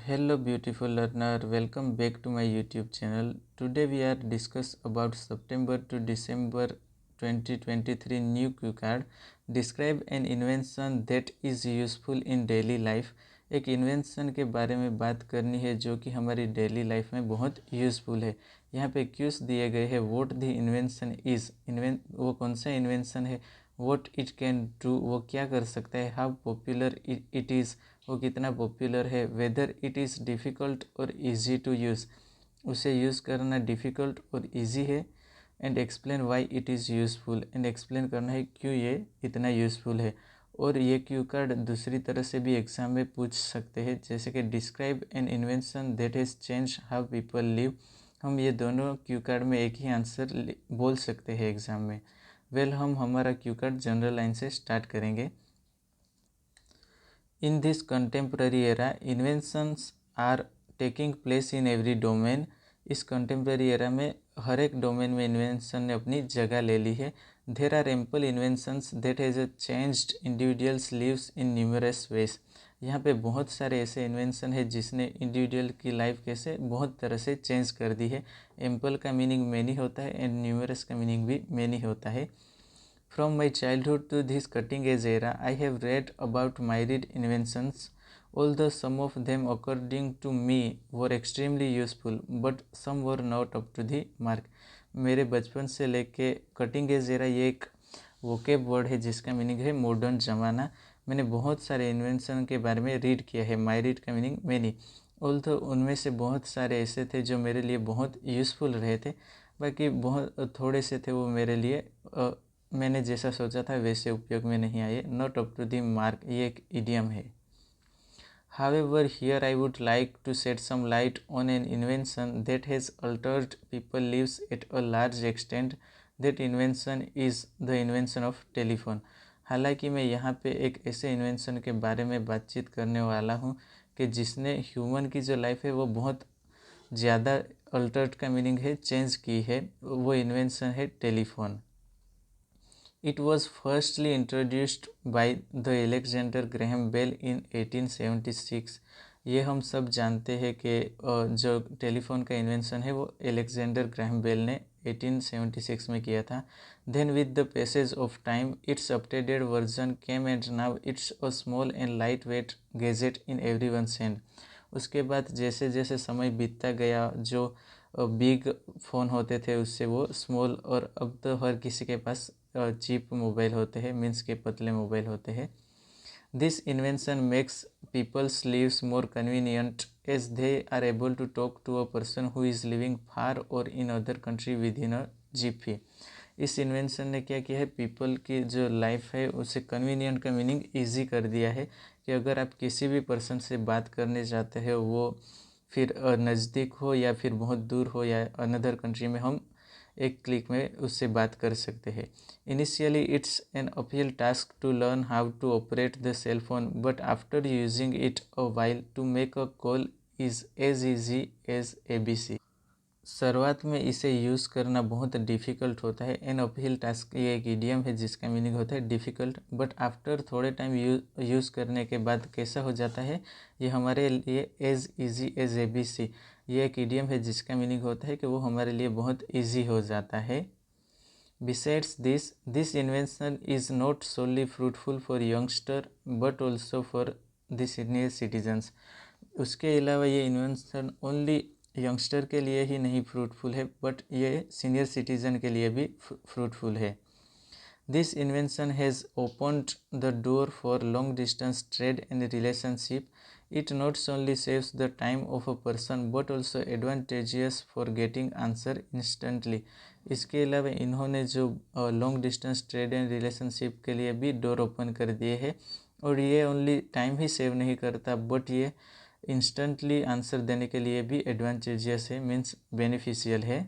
Hello beautiful learner, welcome back to my YouTube channel. Today we are discuss about September to December 2023 new cue card. Describe an invention that is useful in daily life. एक invention के बारे में बात करनी है जो कि हमारी डेली लाइफ में बहुत यूज़फुल है। यहाँ पे क्यूज दिए गए हैं। व्हाट द इन्वेंशन इज़, वो कौन सा इन्वेंशन है। व्हाट इट कैन डू, वो क्या कर सकता है। हाउ पॉपुलर इट इज़, वो कितना पॉपुलर है। वेदर इट इज़ डिफ़िकल्ट और इजी टू यूज़, उसे यूज़ करना डिफ़िकल्ट और इजी है। And explain why it is useful, and explain करना है क्यों ये इतना यूज़फुल है। और ये क्यू कार्ड दूसरी तरह से भी एग्ज़ाम में पूछ सकते हैं, जैसे कि describe N invention that has change how people live. हम ये दोनों क्यू कार्ड में एक ही आंसर बोल सकते हैं एग्ज़ाम में। हम हमारा क्यू कार्ड जनरल लाइन से स्टार्ट करेंगे। In this contemporary era, inventions are taking place in every domain. इस कंटेम्प्रेरी एरा में हर एक डोमेन में इन्वेंशन ने अपनी जगह ले ली है। There are ample inventions that has changed individuals lives in numerous ways. यहाँ पे बहुत सारे ऐसे इन्वेंशन है जिसने इंडिविजुअल की लाइफ कैसे बहुत तरह से चेंज कर दी है। एम्पल का मीनिंग मैनी होता है एंड न्यूमरस का मीनिंग भी मैनी होता है। From my childhood to this cutting edge era, I have read about myriad inventions, although some of them, according to me, were extremely useful, but some were not up to the mark. मेरे बचपन से लेके cutting edge era ये एक vocab word है जिसका meaning है modern ज़माना। मैंने बहुत सारे इन्वेंशन के बारे में रीड किया है। मायरीड का मीनिंग मैनी। ऑल्दो उनमें से बहुत सारे ऐसे थे जो मेरे लिए बहुत यूज़फुल रहे थे, बाकी बहुत थोड़े से थे वो मेरे लिए मैंने जैसा सोचा था वैसे उपयोग में नहीं आए। Not up to the mark, ये एक इडियम है। However, here I would like to shed some light on an invention that has altered people's lives at a large extent. That invention is the invention of telephone. हालांकि मैं यहाँ पे एक ऐसे invention के बारे में बातचीत करने वाला हूँ कि जिसने ह्यूमन की जो लाइफ है वो बहुत ज़्यादा अल्टर्ड का मीनिंग है चेंज की है। वो इन्वेंशन है telephone. It was firstly introduced by the Alexander Graham Bell in 1876. ये हम सब जानते हैं कि जो टेलीफोन का इन्वेंशन है वो एलेक्जेंडर ग्राहम बेल ने 1876 में किया था। Then with the passage of time, its updated version came and now it's a small and lightweight gadget in everyone's hand. उसके बाद जैसे जैसे समय बीतता गया जो बिग फ़ोन होते थे उससे वो स्मॉल, और अब तो हर किसी के पास चीप मोबाइल होते हैं, मीन्स के पतले मोबाइल होते हैं। This invention makes people's lives more convenient as they are able to talk to a person who is living far और in other country within a jiffy. इस invention ने क्या किया है, पीपल की जो लाइफ है उसे कन्वीनियंट का मीनिंग ईजी कर दिया है कि अगर आप किसी भी पर्सन से बात करने जाते हैं वो फिर नज़दीक हो या फिर बहुत दूर हो या अनदर कंट्री में, हम एक क्लिक में उससे बात कर सकते हैं। Initially it's an uphill task to learn how to operate the cell phone, but after using it a while to make a call is as easy as ABC। शुरुआत में इसे यूज़ करना बहुत डिफ़िकल्ट होता है। एन अपहिल टास्क ये एक idiom है जिसका मीनिंग होता है डिफ़िकल्ट, बट आफ्टर थोड़े टाइम यूज़ करने के बाद कैसा हो जाता है, ये हमारे लिए एज इजी एज ABC। ये एक इडियम है जिसका मीनिंग होता है कि वो हमारे लिए बहुत ईजी हो जाता है। Besides this, this invention is not solely fruitful for youngster but also for the senior citizens. उसके अलावा ये इन्वेंशन ओनली यंगस्टर के लिए ही नहीं फ्रूटफुल है, बट ये सीनियर सिटीजन के लिए भी फ्रूटफुल है। This invention has opened the door for long distance trade and relationship. It not only saves the time of a person but also advantageous for getting answer instantly. इसके अलावा इन्होंने जो long distance trade and relationship के लिए भी door open कर दिए है, और ये ओनली टाइम ही सेव नहीं करता बट ये इंस्टेंटली आंसर देने के लिए भी एडवांटेजियस है, मीन्स बेनिफिशियल है।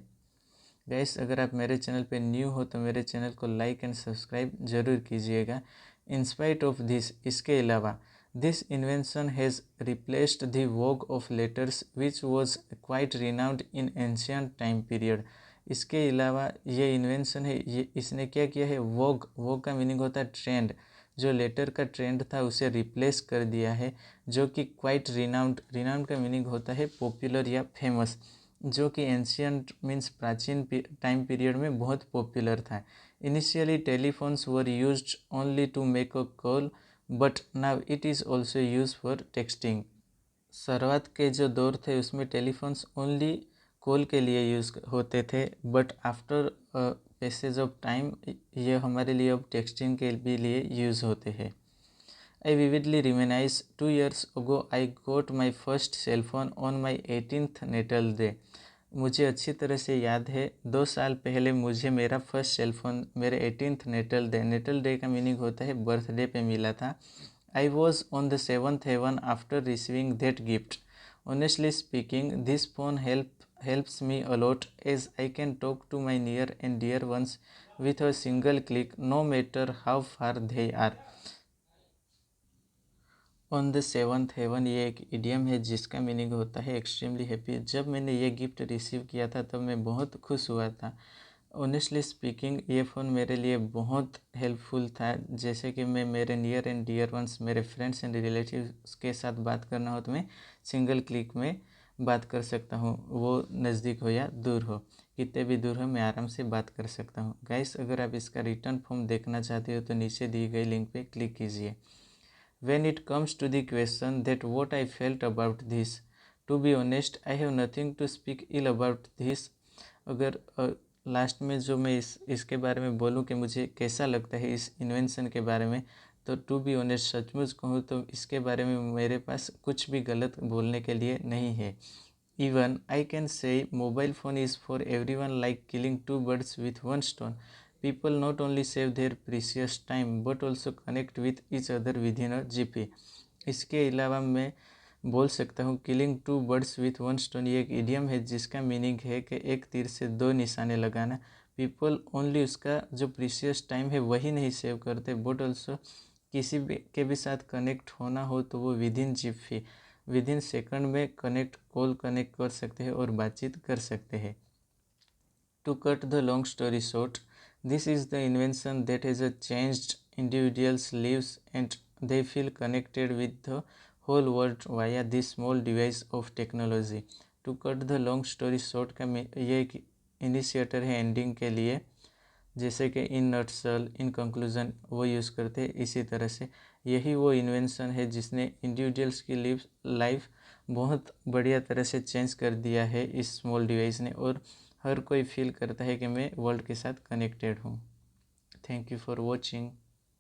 गाइस, अगर आप मेरे चैनल पे न्यू हो तो मेरे चैनल को लाइक एंड सब्सक्राइब ज़रूर कीजिएगा। इंस्पाइट ऑफ दिस, इसके अलावा this invention has replaced the vogue of letters which was quite renowned in ancient time period. इसके अलावा ये इन्वेंशन है, ये इसने क्या किया है, वॉग का मीनिंग होता है ट्रेंड। जो लेटर का ट्रेंड था उसे रिप्लेस कर दिया है, जो कि क्वाइट रिनाउंड, रिनाउंड का मीनिंग होता है पॉपुलर या फेमस, जो कि एंशियंट मीन्स प्राचीन टाइम पीरियड में बहुत पॉपुलर था। Initially telephones were used only to make a call but now it is also use for texting. शुरुआत के जो दौर थे उसमें टेलीफोन्स ओनली कॉल के लिए यूज़ होते थे, but after passage of time ये हमारे लिए अब टेक्सटिंग के भी लिए यूज़ होते हैं। I vividly reminisce 2 years ago I got my first cell phone on my 18th natal day. मुझे अच्छी तरह से याद है 2 साल पहले मुझे मेरा फर्स्ट सेल फोन मेरे 18th नेटल डे का मीनिंग होता है बर्थडे पे मिला था। I was on the seventh heaven after receiving that gift. Honestly speaking, this phone helps me a lot as I can talk to my near and dear ones with a single click, no matter how far they are. On the seventh heaven ये एक idiom है जिसका meaning होता है extremely happy. जब मैंने ये gift receive किया था तब मैं बहुत खुश हुआ था। ऑनेस्टली स्पीकिंग ये फ़ोन मेरे लिए बहुत हेल्पफुल था, जैसे कि मैं मेरे नियर एंड डियर वंस, मेरे फ्रेंड्स एंड रिलेटिव्स के साथ बात करना हो तो मैं सिंगल क्लिक में बात कर सकता हूँ, वो नज़दीक हो या दूर हो, कितने भी दूर हो मैं आराम से बात कर सकता हूँ। गाइस, अगर आप इसका रिटर्न फॉर्म देखना चाहते हो तो नीचे दी गई लिंक पे क्लिक कीजिए। When it comes to the question that what I felt about this, to be honest, I have nothing to speak ill about this. अगर लास्ट में जो मैं इसके बारे में बोलूँ कि मुझे कैसा लगता है इस इन्वेंशन के बारे में, तो टू बी ऑनेस्ट सचमुच कहूँ तो इसके बारे में मेरे पास कुछ भी गलत बोलने के लिए नहीं है। Even I can say mobile phone is for everyone, like killing two birds with one stone. People not only save their precious time but also connect with each other within a GP. इसके अलावा मैं बोल सकता हूँ killing two birds with one stone, ये एक idiom है जिसका मीनिंग है कि एक तीर से दो निशाने लगाना। पीपल ओनली उसका जो प्रीशियस टाइम है वही नहीं सेव करते, बट ऑल्सो किसी भी के भी साथ कनेक्ट होना हो तो वो विद इन सेकंड में कॉल कनेक्ट कर सकते हैं और बातचीत कर सकते हैं। To cut the long story short, this is the invention that has changed individuals lives and they feel connected with the whole world via this small device of technology. To cut the long story short का ये एक initiator है ending के लिए, जैसे कि इन नटसल, in conclusion वो use करते हैं। इसी तरह से यही वो इन्वेंशन है जिसने इंडिविजुअल्स की लाइफ बहुत बढ़िया तरह से चेंज कर दिया है इस स्मॉल डिवाइस ने, और हर कोई फील करता है कि मैं वर्ल्ड के साथ कनेक्टेड हूँ। Thank you for watching.